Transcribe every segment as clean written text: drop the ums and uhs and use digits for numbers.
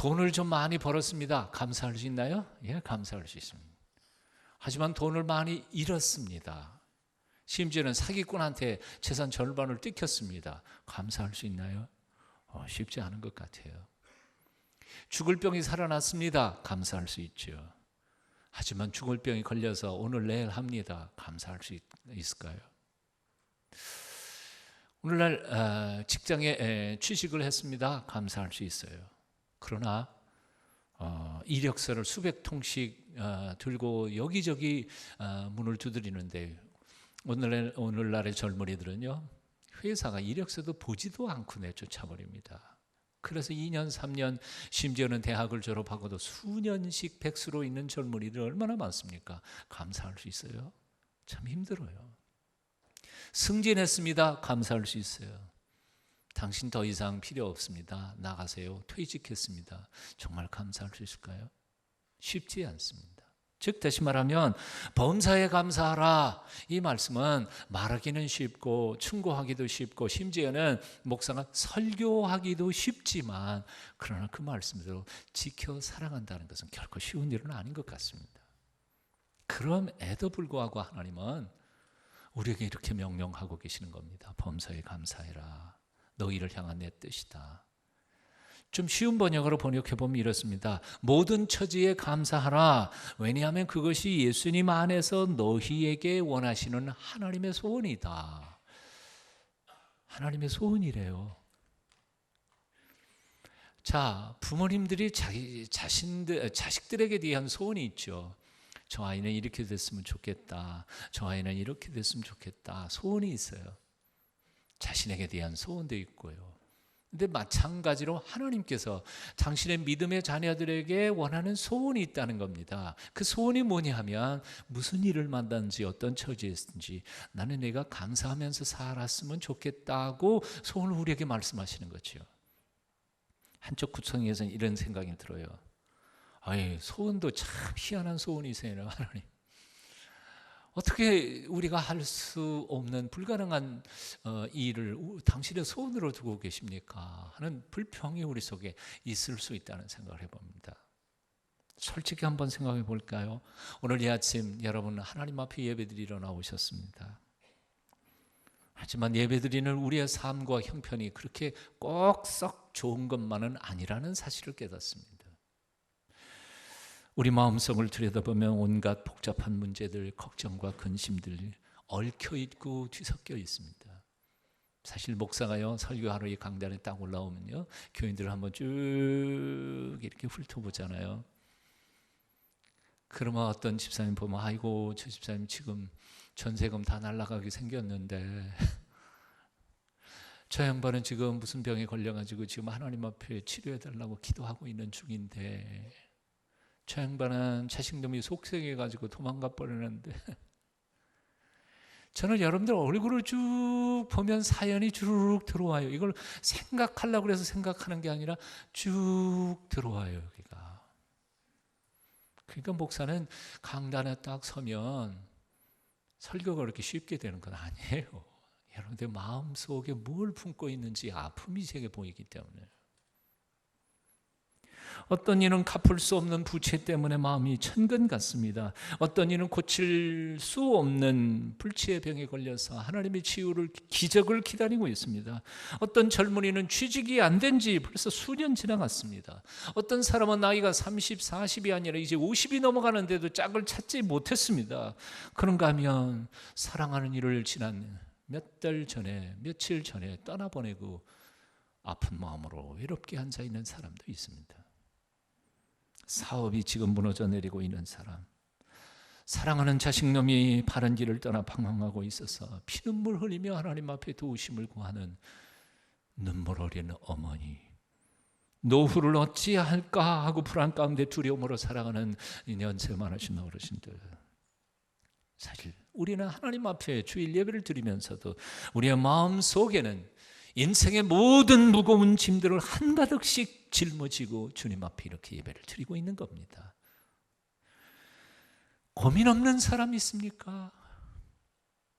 돈을 좀 많이 벌었습니다. 감사할 수 있나요? 예, 감사할 수 있습니다. 하지만 돈을 많이 잃었습니다. 심지어는 사기꾼한테 재산 절반을 뜯겼습니다. 감사할 수 있나요? 쉽지 않은 것 같아요. 죽을 병이 살아났습니다. 감사할 수 있죠. 하지만 죽을 병이 걸려서 오늘 내일 합니다. 감사할 수 있을까요? 오늘날 직장에 취직을 했습니다. 감사할 수 있어요. 그러나 이력서를 수백 통씩 들고 여기저기 문을 두드리는데 오늘날의 젊은이들은요, 회사가 이력서도 보지도 않고 내쫓아버립니다. 그래서 2년, 3년, 심지어는 대학을 졸업하고도 수년씩 백수로 있는 젊은이들 얼마나 많습니까? 감사할 수 있어요? 참 힘들어요. 승진했습니다. 감사할 수 있어요. 당신 더 이상 필요 없습니다. 나가세요. 퇴직했습니다. 정말 감사할 수 있을까요? 쉽지 않습니다. 즉 다시 말하면 범사에 감사하라, 이 말씀은 말하기는 쉽고 충고하기도 쉽고 심지어는 목사가 설교하기도 쉽지만, 그러나 그 말씀대로 지켜 살아간다는 것은 결코 쉬운 일은 아닌 것 같습니다. 그럼에도 불구하고 하나님은 우리에게 이렇게 명령하고 계시는 겁니다. 범사에 감사해라. 너희를 향한 내 뜻이다. 좀 쉬운 번역으로 번역해보면 이렇습니다. 모든 처지에 감사하라. 왜냐하면 그것이 예수님 안에서 너희에게 원하시는 하나님의 소원이다. 하나님의 소원이래요. 자, 부모님들이 자식들에게 대한 소원이 있죠. 저 아이는 이렇게 됐으면 좋겠다. 저 아이는 이렇게 됐으면 좋겠다. 소원이 있어요. 자신에게 대한 소원도 있고요. 근데 마찬가지로 하나님께서 당신의 믿음의 자녀들에게 원하는 소원이 있다는 겁니다. 그 소원이 뭐냐 하면, 무슨 일을 만든지 어떤 처지에 있든지 나는 내가 감사하면서 살았으면 좋겠다고 소원을 우리에게 말씀하시는 거죠. 한쪽 구석에서는 이런 생각이 들어요. 소원도 참 희한한 소원이세요, 하나님. 어떻게 우리가 할 수 없는 불가능한 일을 당신의 소원으로 두고 계십니까? 하는 불평이 우리 속에 있을 수 있다는 생각을 해봅니다. 솔직히 한번 생각해 볼까요? 오늘 이 아침 여러분 하나님 앞에 예배드리러 나오셨습니다. 하지만 예배드리는 우리의 삶과 형편이 그렇게 꼭 썩 좋은 것만은 아니라는 사실을 깨닫습니다. 우리 마음속을 들여다보면 온갖 복잡한 문제들, 걱정과 근심들 얽혀있고 뒤섞여 있습니다. 사실 목사가요, 설교하러 이 강단에 딱 올라오면요, 교인들을 한번 쭉 이렇게 훑어보잖아요. 그러면 어떤 집사님 보면, 아이고 저 집사님 지금 전세금 다 날아가게 생겼는데 저 양반은 지금 무슨 병에 걸려가지고 지금 하나님 앞에 치료해달라고 기도하고 있는 중인데, 저 양반은 자식놈이 속생해가지고 도망가 버리는데. 저는 여러분들 얼굴을 쭉 보면 사연이 주르륵 들어와요. 이걸 생각하려고 해서 생각하는 게 아니라 쭉 들어와요, 여기가. 그러니까 목사는 강단에 딱 서면 설교가 그렇게 쉽게 되는 건 아니에요. 여러분들 마음속에 뭘 품고 있는지 아픔이 제게 보이기 때문에. 어떤 이는 갚을 수 없는 부채 때문에 마음이 천근 같습니다. 어떤 이는 고칠 수 없는 불치의 병에 걸려서 하나님의 치유를, 기적을 기다리고 있습니다. 어떤 젊은이는 취직이 안 된 지 벌써 수년 지나갔습니다. 어떤 사람은 나이가 30, 40이 아니라 이제 50이 넘어가는데도 짝을 찾지 못했습니다. 그런가 하면 사랑하는 이를 지난 몇 달 전에, 며칠 전에 떠나보내고 아픈 마음으로 외롭게 앉아 있는 사람도 있습니다. 사업이 지금 무너져 내리고 있는 사람, 사랑하는 자식놈이 바른 길을 떠나 방황하고 있어서 피눈물 흘리며 하나님 앞에 도우심을 구하는 눈물 어린 어머니, 노후를 어찌할까 하고 불안 가운데 두려움으로 살아가는 연세 많으신 어르신들. 사실 우리는 하나님 앞에 주일 예배를 드리면서도 우리의 마음 속에는 인생의 모든 무거운 짐들을 한가득씩 짊어지고 주님 앞에 이렇게 예배를 드리고 있는 겁니다. 고민 없는 사람 있습니까?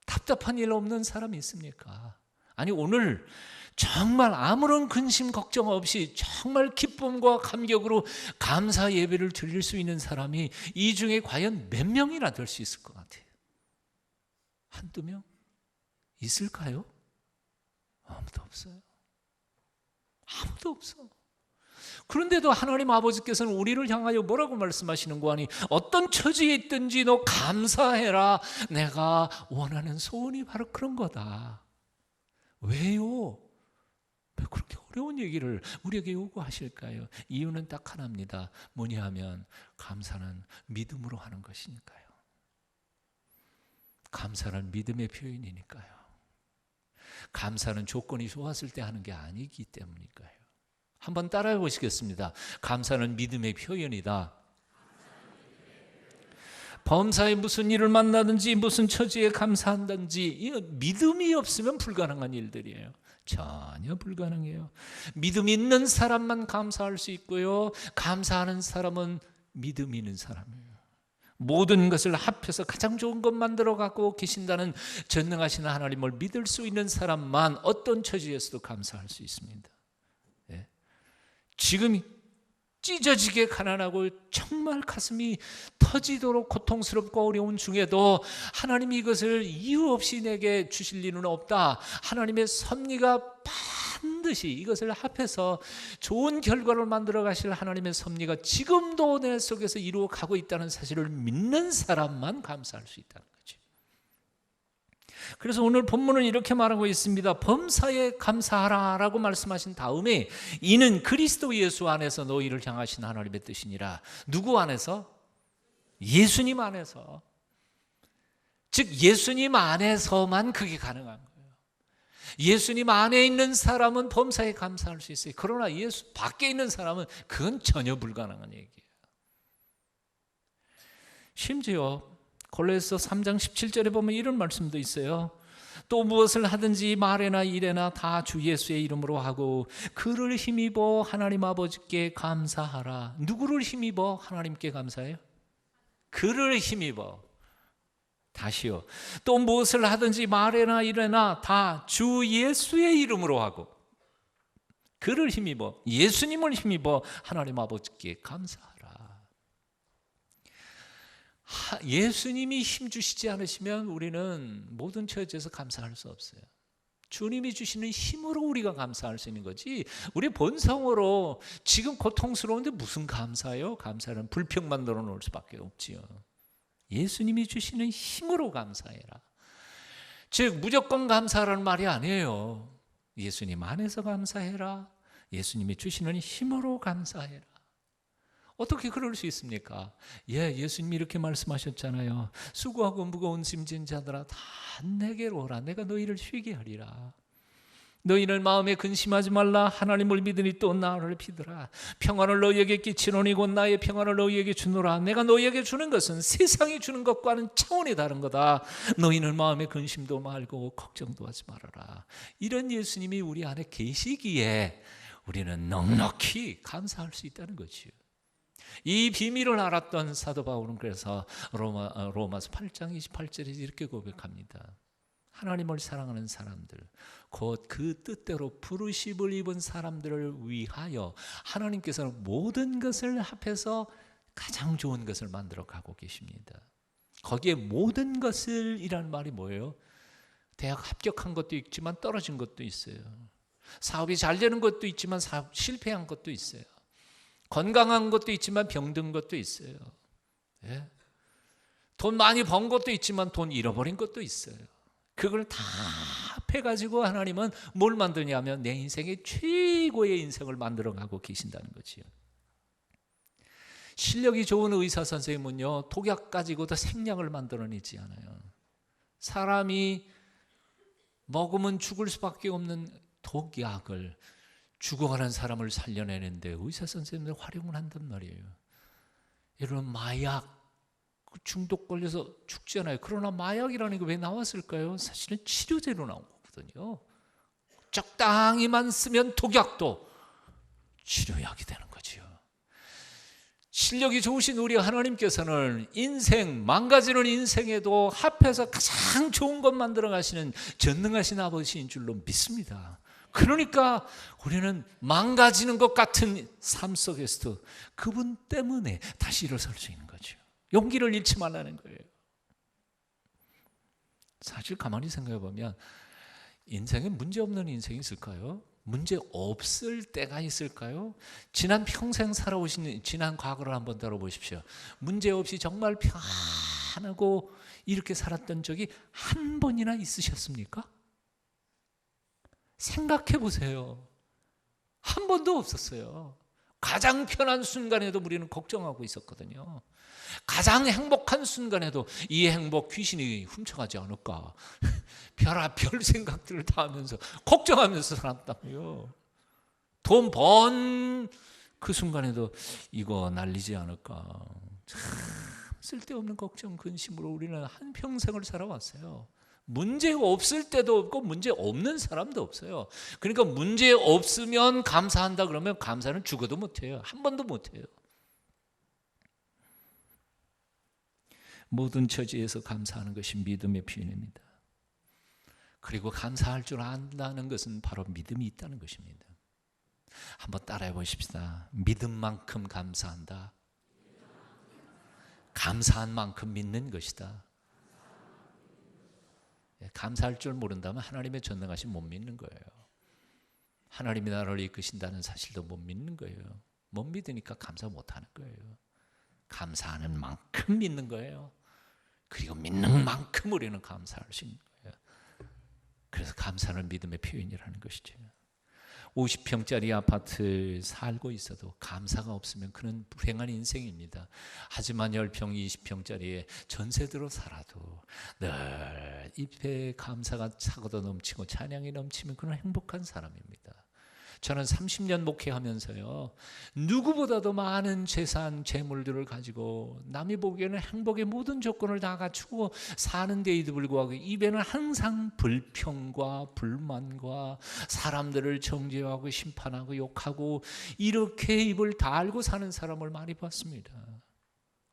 답답한 일 없는 사람 있습니까? 아니 오늘 정말 아무런 근심 걱정 없이 정말 기쁨과 감격으로 감사 예배를 드릴 수 있는 사람이 이 중에 과연 몇 명이나 될 수 있을 것 같아요? 한두 명? 있을까요? 아무도 없어요. 아무도 없어. 그런데도 하나님 아버지께서는 우리를 향하여 뭐라고 말씀하시는 거 아니? 어떤 처지에 있든지 너 감사해라. 내가 원하는 소원이 바로 그런 거다. 왜요? 왜 그렇게 어려운 얘기를 우리에게 요구하실까요? 이유는 딱 하나입니다. 뭐냐 하면 감사는 믿음으로 하는 것이니까요. 감사는 믿음의 표현이니까요. 감사는 조건이 좋았을 때 하는 게 아니기 때문이니까요. 한번 따라해 보시겠습니다. 감사는 믿음의 표현이다. 범사에 무슨 일을 만나든지 무슨 처지에 감사한다든지 믿음이 없으면 불가능한 일들이에요. 전혀 불가능해요. 믿음 있는 사람만 감사할 수 있고요. 감사하는 사람은 믿음 있는 사람이에요. 모든 것을 합해서 가장 좋은 것 만들어 갖고 계신다는 전능하신 하나님을 믿을 수 있는 사람만 어떤 처지에서도 감사할 수 있습니다. 네. 지금 찢어지게 가난하고 정말 가슴이 터지도록 고통스럽고 어려운 중에도 하나님이 이것을 이유 없이 내게 주실 일은 없다. 하나님의 섭리가 반드시 이것을 합해서 좋은 결과를 만들어 가실 하나님의 섭리가 지금도 내 속에서 이루어 가고 있다는 사실을 믿는 사람만 감사할 수 있다는 거죠. 그래서 오늘 본문은 이렇게 말하고 있습니다. 범사에 감사하라라고 말씀하신 다음에 이는 그리스도 예수 안에서 너희를 향하신 하나님의 뜻이니라. 누구 안에서? 예수님 안에서. 즉 예수님 안에서만 그게 가능한 거예요. 예수님 안에 있는 사람은 범사에 감사할 수 있어요. 그러나 예수 밖에 있는 사람은 그건 전혀 불가능한 얘기예요. 심지어 골로새서 3장 17절에 보면 이런 말씀도 있어요. 또 무엇을 하든지 말에나 일에나 다 주 예수의 이름으로 하고 그를 힘입어 하나님 아버지께 감사하라. 누구를 힘입어 하나님께 감사해요? 그를 힘입어. 다시요. 또 무엇을 하든지 말에나 일에나 다 주 예수의 이름으로 하고 그를 힘입어 예수님을 힘입어 하나님 아버지께 감사하라. 예수님이 힘주시지 않으시면 우리는 모든 처지에서 감사할 수 없어요. 주님이 주시는 힘으로 우리가 감사할 수 있는 거지 우리 본성으로 지금 고통스러운데 무슨 감사요? 감사는 불평 만들어 놓을 수밖에 없지요. 예수님이 주시는 힘으로 감사해라. 즉 무조건 감사하라는 말이 아니에요. 예수님 안에서 감사해라. 예수님이 주시는 힘으로 감사해라. 어떻게 그럴 수 있습니까? 예수님이 이렇게 말씀하셨잖아요. 수고하고 무거운 짐진 자들아 다 내게로 오라. 내가 너희를 쉬게 하리라. 너희는 마음에 근심하지 말라. 하나님을 믿으니 또 나를 믿으라. 평안을 너희에게 끼치노니 곧 나의 평안을 너희에게 주노라. 내가 너희에게 주는 것은 세상이 주는 것과는 차원이 다른 거다. 너희는 마음에 근심도 말고 걱정도 하지 말아라. 이런 예수님이 우리 안에 계시기에 우리는 넉넉히 감사할 수 있다는 거지요. 이 비밀을 알았던 사도 바울은 그래서 로마서 8장 28절에 이렇게 고백합니다. 하나님을 사랑하는 사람들, 곧 그 뜻대로 부르심을 입은 사람들을 위하여 하나님께서는 모든 것을 합해서 가장 좋은 것을 만들어 가고 계십니다. 거기에 모든 것을 이라는 말이 뭐예요? 대학 합격한 것도 있지만 떨어진 것도 있어요. 사업이 잘 되는 것도 있지만 사업 실패한 것도 있어요. 건강한 것도 있지만 병든 것도 있어요. 예? 돈 많이 번 것도 있지만 돈 잃어버린 것도 있어요. 그걸 다 합해가지고 하나님은 뭘 만드냐면 내 인생의 최고의 인생을 만들어가고 계신다는 거지요. 실력이 좋은 의사 선생님은요 독약 가지고도 생약을 만들어내지 않아요. 사람이 먹으면 죽을 수밖에 없는 독약을 죽어가는 사람을 살려내는데 의사 선생님들 활용을 한단 말이에요. 여러분 마약 중독 걸려서 죽잖아요. 그러나 마약이라는 게 왜 나왔을까요? 사실은 치료제로 나온 거거든요. 적당히만 쓰면 독약도 치료약이 되는 거죠. 실력이 좋으신 우리 하나님께서는 인생, 망가지는 인생에도 합해서 가장 좋은 것 만들어 가시는 전능하신 아버지인 줄로 믿습니다. 그러니까 우리는 망가지는 것 같은 삶 속에서도 그분 때문에 다시 일어설 수 있는 거죠. 용기를 잃지 말라는 거예요. 사실 가만히 생각해 보면 인생에 문제 없는 인생이 있을까요? 문제 없을 때가 있을까요? 지난 평생 살아오신 지난 과거를 한번 들어보십시오. 문제 없이 정말 편하고 이렇게 살았던 적이 한 번이나 있으셨습니까? 생각해 보세요. 한 번도 없었어요. 가장 편한 순간에도 우리는 걱정하고 있었거든요. 가장 행복한 순간에도 이 행복 귀신이 훔쳐가지 않을까, 별의별 생각들을 다 하면서 걱정하면서 살았다고요. 돈 번 그 순간에도 이거 날리지 않을까, 참 쓸데없는 걱정 근심으로 우리는 한평생을 살아왔어요. 문제 없을 때도 없고 문제 없는 사람도 없어요. 그러니까 문제 없으면 감사한다 그러면 감사는 죽어도 못해요. 한 번도 못해요. 모든 처지에서 감사하는 것이 믿음의 표현입니다. 그리고 감사할 줄 안다는 것은 바로 믿음이 있다는 것입니다. 한번 따라해 보십시다. 믿음만큼 감사한다. 감사한 만큼 믿는 것이다. 감사할 줄 모른다면 하나님의 전능하심 못 믿는 거예요. 하나님이 나를 이끄신다는 사실도 못 믿는 거예요. 못 믿으니까 감사 못하는 거예요. 감사하는 만큼 믿는 거예요. 그리고 믿는 만큼 우리는 감사할 수 있는 거예요. 그래서 감사는 믿음의 표현이라는 것이죠. 50평짜리 아파트 살고 있어도 감사가 없으면 그는 불행한 인생입니다. 하지만 10평, 20평짜리에 전세대로 살아도 늘 입에 감사가 차고도 넘치고 찬양이 넘치면 그는 행복한 사람입니다. 저는 30년 목회하면서요, 누구보다도 많은 재산, 재물들을 가지고 남이 보기에는 행복의 모든 조건을 다 갖추고 사는 데에도 불구하고 입에는 항상 불평과 불만과 사람들을 정죄하고 심판하고 욕하고 이렇게 입을 달고 사는 사람을 많이 봤습니다.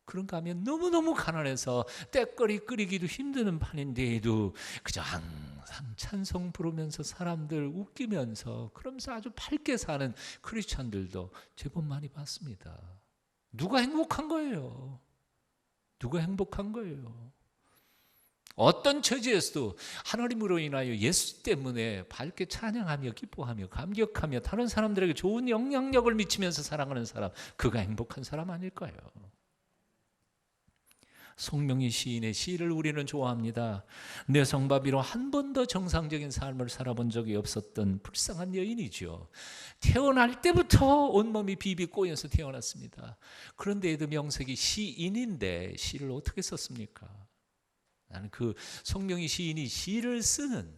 그런가 하면 너무너무 가난해서 때거리 끓이기도 힘드는 판인데에도 그저 항상 찬송 부르면서 사람들 웃기면서 그러면서 아주 밝게 사는 크리스찬들도 제법 많이 봤습니다. 누가 행복한 거예요? 누가 행복한 거예요? 어떤 처지에서도 하나님으로 인하여 예수 때문에 밝게 찬양하며 기뻐하며 감격하며 다른 사람들에게 좋은 영향력을 미치면서 살아가는 사람, 그가 행복한 사람 아닐까요? 송명희 시인의 시를 우리는 좋아합니다. 내 성바비로 한 번도 정상적인 삶을 살아본 적이 없었던 불쌍한 여인이죠. 태어날 때부터 온몸이 비비 꼬여서 태어났습니다. 그런데에도 명색이 시인인데 시를 어떻게 썼습니까? 나는 그 송명희 시인이 시를 쓰는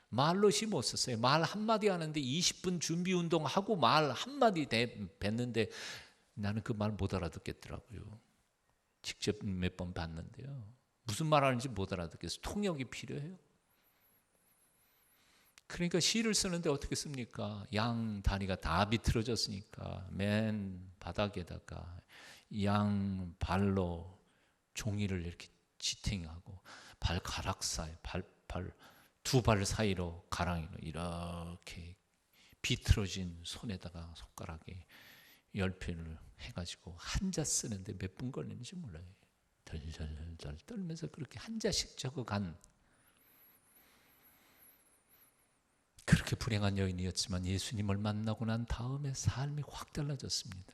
말로 시 못 썼어요. 말 한마디 하는데 20분 준비 운동하고 말 한마디 뱉는데 나는 그 말 못 알아듣겠더라고요. 직접 몇 번 봤는데요. 무슨 말 하는지 못 알아듣겠어요. 통역이 필요해요. 그러니까 시를 쓰는데 어떻게 씁니까? 양 다리가 다 비틀어졌으니까 맨 바닥에다가 양 발로 종이를 이렇게 지탱하고 발가락 사이, 두 발 사이로 가랑이로 이렇게 비틀어진 손에다가 손가락에 열편을 해가지고 한자 쓰는데 몇 분 걸리는지 몰라요. 덜덜덜 떨면서 그렇게 한자씩 적어간, 그렇게 불행한 여인이었지만 예수님을 만나고 난 다음에 삶이 확 달라졌습니다.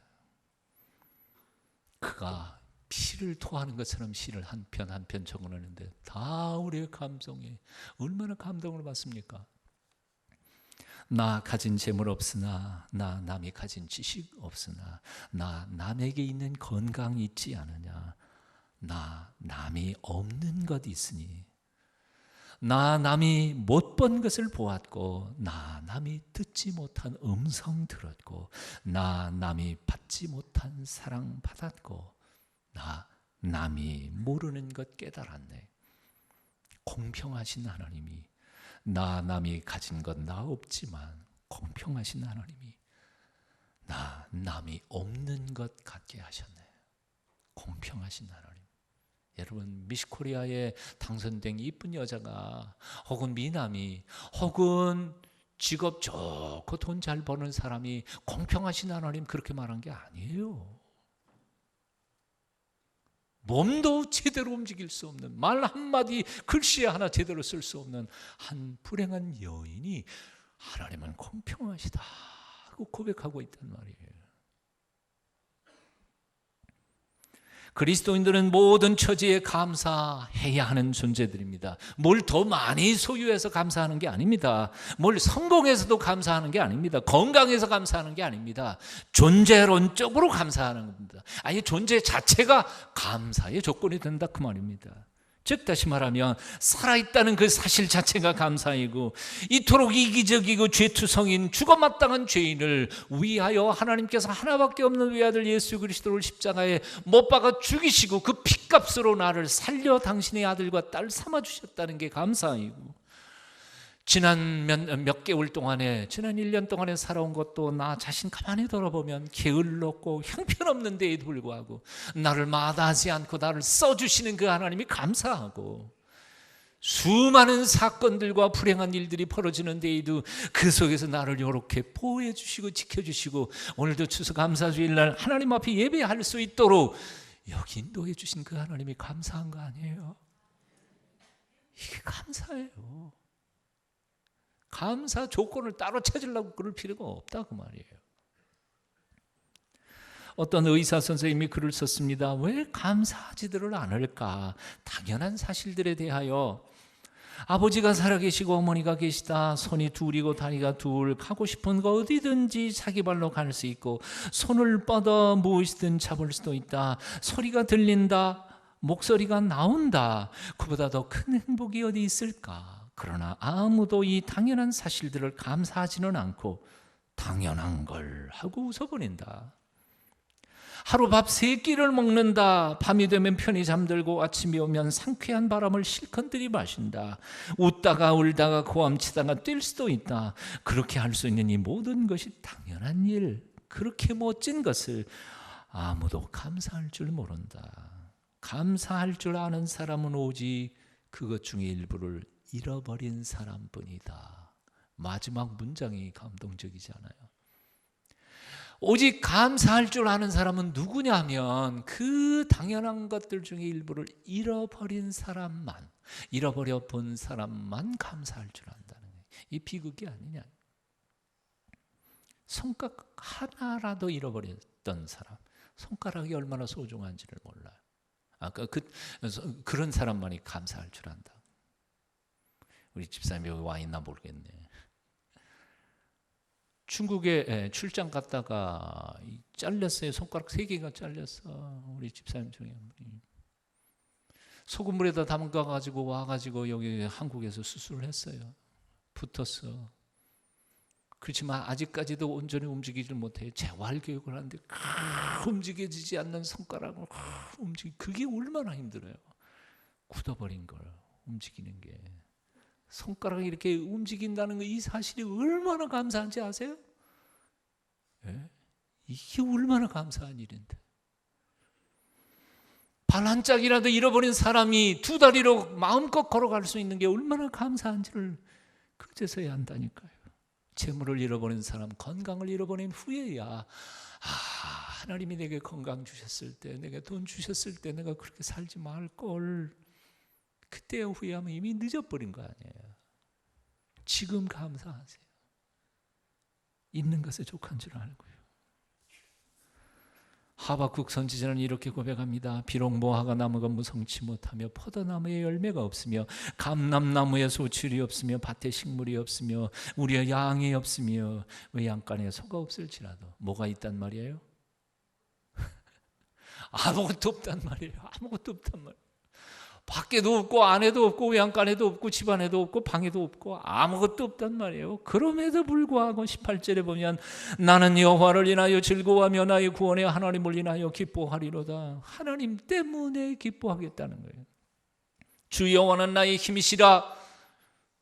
그가 피를 토하는 것처럼 시를 한 편 한 편 적어내는데 다 우리의 감성에 얼마나 감동을 받습니까? 나 가진 재물 없으나, 나 남이 가진 지식 없으나, 나 남에게 있는 건강이 있지 않으냐, 나 남이 없는 것 있으니, 나 남이 못 본 것을 보았고, 나 남이 듣지 못한 음성 들었고, 나 남이 받지 못한 사랑 받았고, 나 남이 모르는 것 깨달았네. 공평하신 하나님이 나 남이 가진 것 나 없지만 공평하신 하나님이 나 남이 없는 것 같게 하셨네. 공평하신 하나님. 여러분, 미스코리아에 당선된 이쁜 여자가 혹은 미남이 혹은 직업 좋고 돈 잘 버는 사람이 공평하신 하나님 그렇게 말한 게 아니에요. 몸도 제대로 움직일 수 없는, 말 한마디 글씨 하나 제대로 쓸 수 없는 한 불행한 여인이 하나님은 공평하시다 하고 고백하고 있단 말이에요. 그리스도인들은 모든 처지에 감사해야 하는 존재들입니다. 뭘 더 많이 소유해서 감사하는 게 아닙니다. 뭘 성공해서도 감사하는 게 아닙니다. 건강해서 감사하는 게 아닙니다. 존재론적으로 감사하는 겁니다. 아예 존재 자체가 감사의 조건이 된다 그 말입니다. 즉 다시 말하면 살아있다는 그 사실 자체가 감사이고, 이토록 이기적이고 죄투성인 죽어마땅한 죄인을 위하여 하나님께서 하나밖에 없는 외아들 예수 그리스도를 십자가에 못 박아 죽이시고 그 핏값으로 나를 살려 당신의 아들과 딸 삼아주셨다는 게 감사이고, 지난 몇 개월 동안에, 지난 1년 동안에 살아온 것도 나 자신 가만히 돌아보면 게을렀고 형편없는 데에도 불구하고 나를 마다하지 않고 나를 써주시는 그 하나님이 감사하고, 수많은 사건들과 불행한 일들이 벌어지는 데에도 그 속에서 나를 이렇게 보호해 주시고 지켜주시고, 오늘도 추수감사주일날 하나님 앞에 예배할 수 있도록 여기 인도해 주신 그 하나님이 감사한 거 아니에요? 이게 감사해요. 감사 조건을 따로 찾으려고 그럴 필요가 없다 그 말이에요. 어떤 의사 선생님이 글을 썼습니다. 왜 감사하지들을 않을까? 당연한 사실들에 대하여. 아버지가 살아계시고 어머니가 계시다. 손이 둘이고 다리가 둘. 가고 싶은 거 어디든지 자기 발로 갈 수 있고, 손을 뻗어 무엇이든 잡을 수도 있다. 소리가 들린다. 목소리가 나온다. 그보다 더 큰 행복이 어디 있을까? 그러나 아무도 이 당연한 사실들을 감사하지는 않고 당연한 걸 하고 웃어버린다. 하루 밥 3끼를 먹는다. 밤이 되면 편히 잠들고 아침이 오면 상쾌한 바람을 실컷 들이마신다. 웃다가 울다가 고함치다가 뛸 수도 있다. 그렇게 할 수 있는 이 모든 것이 당연한 일, 그렇게 멋진 것을 아무도 감사할 줄 모른다. 감사할 줄 아는 사람은 오직 그것 중에 일부를 잃어버린 사람뿐이다. 마지막 문장이 감동적이지 않아요? 오직 감사할 줄 아는 사람은 누구냐면 그 당연한 것들 중에 일부를 잃어버린 사람만, 잃어버려 본 사람만 감사할 줄 안다는 거예요. 이 비극이 아니냐. 손가락 하나라도 잃어버렸던 사람, 손가락이 얼마나 소중한지를 몰라요. 그런 사람만이 감사할 줄 안다. 우리 집사님이 여기 와 있나 모르겠네. 중국에 출장 갔다가 잘렸어요. 손가락 3개가 잘렸어. 우리 집사님 중에 한 분이. 소금물에다 담가가지고 와가지고 여기 한국에서 수술을 했어요. 붙었어. 그렇지만 아직까지도 온전히 움직이질 못해요. 재활교육을 하는데 움직여지지 않는 손가락을 그게 얼마나 힘들어요. 굳어버린 걸 움직이는 게. 손가락이 이렇게 움직인다는 이 사실이 얼마나 감사한지 아세요? 네? 이게 얼마나 감사한 일인데. 발 한 짝이라도 잃어버린 사람이 2 다리로 마음껏 걸어갈 수 있는 게 얼마나 감사한지를 그제서야 안다니까요. 재물을 잃어버린 사람, 건강을 잃어버린 후에야 하나님이 내게 건강 주셨을 때, 내게 돈 주셨을 때 내가 그렇게 살지 말걸, 그때의 후회하면 이미 늦어버린 거 아니에요. 지금 감사하세요. 있는 것에 족한 줄 알고요. 하박국 선지자는 이렇게 고백합니다. 비록 무화과 나무가 무성치 못하며 포도나무에 열매가 없으며 감람나무에 소출이 없으며 밭에 식물이 없으며 우리의 양이 없으며 외양간에 소가 없을지라도. 뭐가 있단 말이에요? 아무것도 없단 말이에요. 아무것도 없단 말이에요. 밖에도 없고 안에도 없고 외양간에도 없고 집안에도 없고 방에도 없고 아무것도 없단 말이에요. 그럼에도 불구하고 18절에 보면 나는 여호와를 인하여 즐거워하며 나의 구원의 하나님을 인하여 기뻐하리로다. 하나님 때문에 기뻐하겠다는 거예요. 주 여호와는 나의 힘이시라.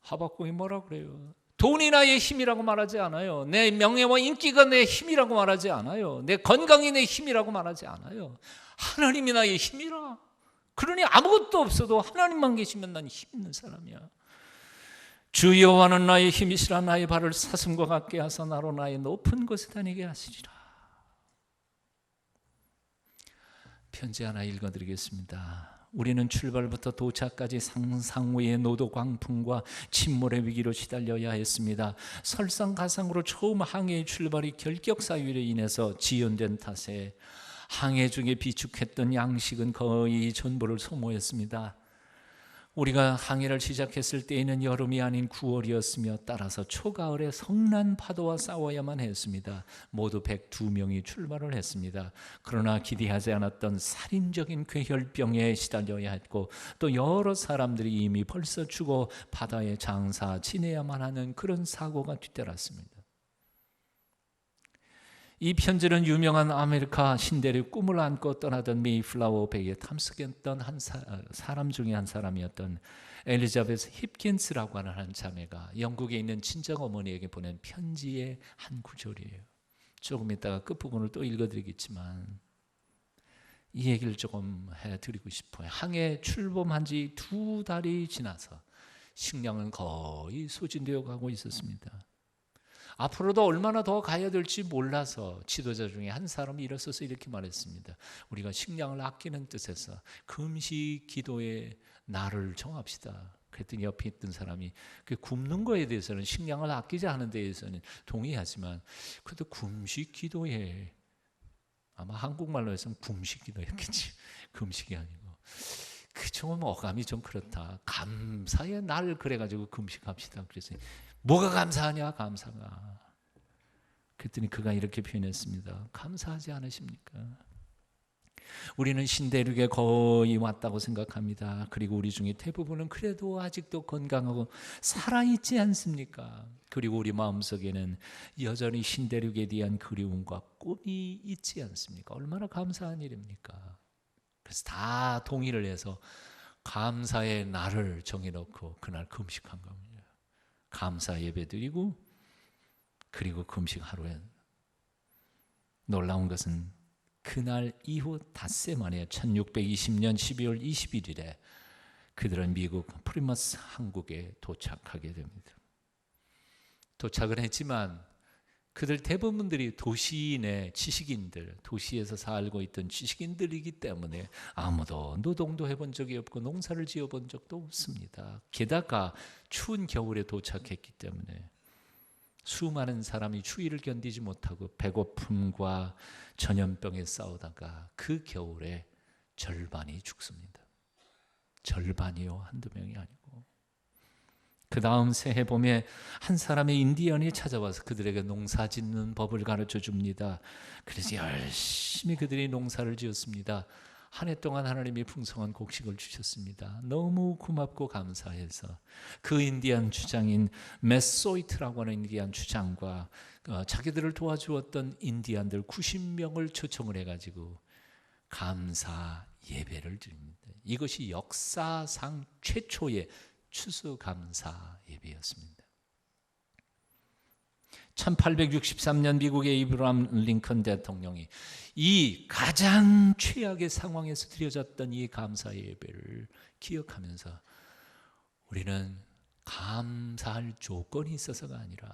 하박국이 뭐라 그래요? 돈이 나의 힘이라고 말하지 않아요. 내 명예와 인기가 내 힘이라고 말하지 않아요. 내 건강이 내 힘이라고 말하지 않아요. 하나님이 나의 힘이라. 그러니 아무것도 없어도 하나님만 계시면 난 힘 있는 사람이야. 주 여호와는 나의 힘이시라. 나의 발을 사슴과 같게 하사 나로 나의 높은 곳에 다니게 하시리라. 편지 하나 읽어드리겠습니다. 우리는 출발부터 도착까지 상상외의 노도 광풍과 침몰의 위기로 시달려야 했습니다. 설상가상으로 처음 항해의 출발이 결격 사유로 인해서 지연된 탓에 항해 중에 비축했던 양식은 거의 전부를 소모했습니다. 우리가 항해를 시작했을 때에는 여름이 아닌 9월이었으며 따라서 초가을에 성난 파도와 싸워야만 했습니다. 모두 102명이 출발을 했습니다. 그러나 기대하지 않았던 살인적인 괴혈병에 시달려야 했고 또 여러 사람들이 이미 벌써 죽어 바다에 장사 지내야만 하는 그런 사고가 뒤따랐습니다. 이 편지는 유명한 아메리카 신대륙 꿈을 안고 떠나던 메이플라워 배에 탐색했던 사람 중에 한 사람이었던 엘리자베스 힙킨스라고 하는 한 자매가 영국에 있는 친정어머니에게 보낸 편지의 한 구절이에요. 조금 이따가 끝부분을 또 읽어드리겠지만 이 얘기를 조금 해드리고 싶어요. 항해 출범한 지 2달이 지나서 식량은 거의 소진되어 가고 있었습니다. 앞으로도 얼마나 더 가야 될지 몰라서 지도자 중에 한 사람이 일어서서 이렇게 말했습니다. 우리가 식량을 아끼는 뜻에서 금식 기도의 날을 정합시다. 그랬더니 옆에 있던 사람이 그 굶는 거에 대해서는 식량을 아끼지 않은 데 대해서는 동의하지만 그래도 금식 기도에 아마 한국말로 해서는 금식 기도였겠지. 금식이 아니고 그 좀 어감이 좀 그렇다. 감사의 날 그래가지고 금식합시다. 그래서 뭐가 감사하냐? 감사가. 그랬더니 그가 이렇게 표현했습니다. 감사하지 않으십니까? 우리는 신대륙에 거의 왔다고 생각합니다. 그리고 우리 중에 대부분은 그래도 아직도 건강하고 살아있지 않습니까? 그리고 우리 마음속에는 여전히 신대륙에 대한 그리움과 꿈이 있지 않습니까? 얼마나 감사한 일입니까? 그래서 다 동의를 해서 감사의 날을 정해놓고 그날 금식한 겁니다. 감사 예배 드리고 그리고 금식 하루에 놀라운 것은 그날 이후 닷새 만에 1620년 12월 21일에 그들은 미국 프리머스 항구에 도착하게 됩니다. 도착을 했지만 그들 대부분들이 도시인의 지식인들, 도시에서 살고 있던 지식인들이기 때문에 아무도 노동도 해본 적이 없고 농사를 지어본 적도 없습니다. 게다가 추운 겨울에 도착했기 때문에 수많은 사람이 추위를 견디지 못하고 배고픔과 전염병에 싸우다가 그 겨울에 절반이 죽습니다. 절반이요, 한두 명이 아니고. 그 다음 새해 봄에 한 사람의 인디언이 찾아와서 그들에게 농사 짓는 법을 가르쳐 줍니다. 그래서 열심히 그들이 농사를 지었습니다. 한 해 동안 하나님이 풍성한 곡식을 주셨습니다. 너무 고맙고 감사해서 그 인디안 주장인 메소이트라고 하는 인디안 주장과 자기들을 도와주었던 인디안들 90명을 초청을 해가지고 감사 예배를 드립니다. 이것이 역사상 최초의 추수감사 예배였습니다. 1863년 미국의 이브라함 링컨 대통령이 이 가장 최악의 상황에서 드려졌던 이 감사 예배를 기억하면서 우리는 감사할 조건이 있어서가 아니라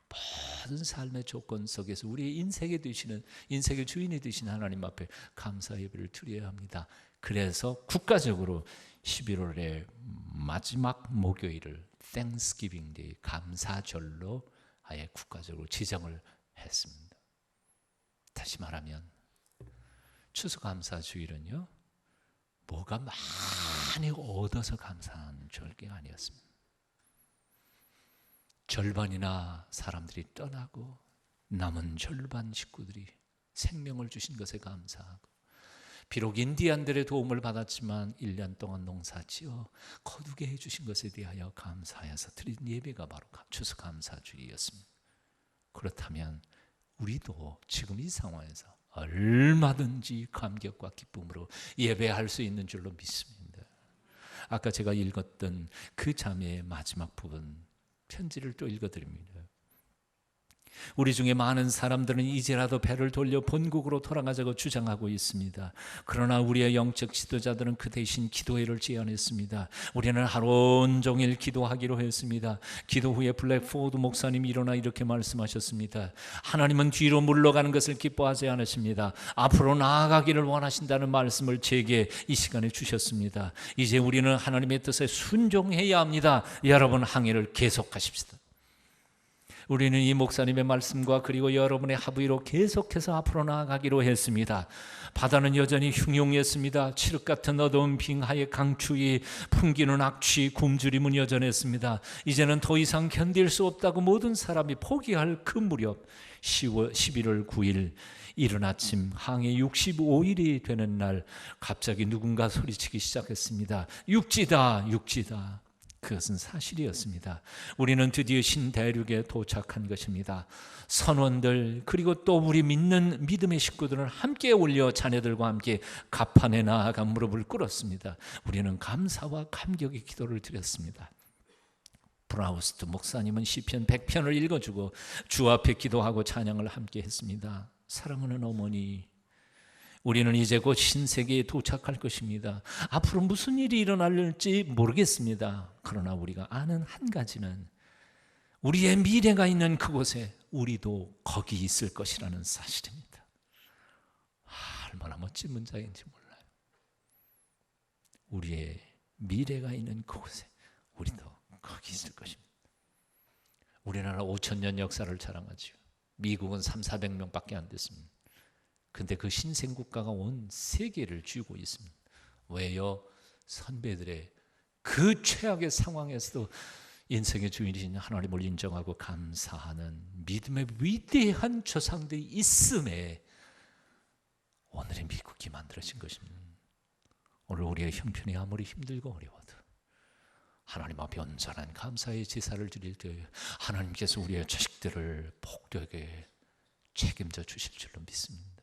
모든 삶의 조건 속에서 우리의 인생의 주인이 되시는 하나님 앞에 감사 예배를 드려야 합니다. 그래서 국가적으로 11월의 마지막 목요일을 Thanksgiving Day, 감사절로 아예 국가적으로 지정을 했습니다. 다시 말하면 추수감사주일은요, 뭐가 많이 얻어서 감사하는 절기 아니었습니다. 절반이나 사람들이 떠나고 남은 절반 식구들이 생명을 주신 것에 감사하고 비록 인디안들의 도움을 받았지만 1년 동안 농사지어 거두게 해주신 것에 대하여 감사해서 드린 예배가 바로 추수감사주일이었습니다. 그렇다면 우리도 지금 이 상황에서 얼마든지 감격과 기쁨으로 예배할 수 있는 줄로 믿습니다. 아까 제가 읽었던 그 자매의 마지막 부분 편지를 또 읽어드립니다. 우리 중에 많은 사람들은 이제라도 배를 돌려 본국으로 돌아가자고 주장하고 있습니다. 그러나 우리의 영적 지도자들은 그 대신 기도회를 제안했습니다. 우리는 하루 온종일 기도하기로 했습니다. 기도 후에 블랙포드 목사님이 일어나 이렇게 말씀하셨습니다. 하나님은 뒤로 물러가는 것을 기뻐하지 않으십니다. 앞으로 나아가기를 원하신다는 말씀을 제게 이 시간에 주셨습니다. 이제 우리는 하나님의 뜻에 순종해야 합니다. 여러분, 항해를 계속하십시다. 우리는 이 목사님의 말씀과 그리고 여러분의 합의로 계속해서 앞으로 나아가기로 했습니다. 바다는 여전히 흉흉했습니다. 칠흑 같은 어두운 빙하의 강추위, 풍기는 악취, 굶주림은 여전했습니다. 이제는 더 이상 견딜 수 없다고 모든 사람이 포기할 그 무렵 11월 9일 이른 아침 항해 65일이 되는 날 갑자기 누군가 소리치기 시작했습니다. 육지다, 육지다. 그것은 사실이었습니다. 우리는 드디어 신대륙에 도착한 것입니다. 선원들 그리고 또 우리 믿는 믿음의 식구들은 함께 올려 자녀들과 함께 갑판에 나아가 무릎을 꿇었습니다. 우리는 감사와 감격의 기도를 드렸습니다. 브라우스트 목사님은 시편 100편을 읽어주고 주 앞에 기도하고 찬양을 함께 했습니다. 사랑하는 어머니, 우리는 이제 곧 신세계에 도착할 것입니다. 앞으로 무슨 일이 일어날지 모르겠습니다. 그러나 우리가 아는 한 가지는 우리의 미래가 있는 그곳에 우리도 거기 있을 것이라는 사실입니다. 얼마나 멋진 문장인지 몰라요. 우리의 미래가 있는 그곳에 우리도 거기 있을 것입니다. 우리나라 5,000년 역사를 자랑하죠. 미국은 300~400명밖에 안 됐습니다. 근데 그 신생국가가 온 세계를 쥐고 있습니다. 왜요? 선배들의 그 최악의 상황에서도 인생의 주인이신 하나님을 인정하고 감사하는 믿음의 위대한 조상들이 있음에 오늘의 미국이 만들어진 것입니다. 오늘 우리의 형편이 아무리 힘들고 어려워도 하나님 앞에 온전한 감사의 제사를 드릴 때 하나님께서 우리의 자식들을 복되게 책임져 주실 줄로 믿습니다.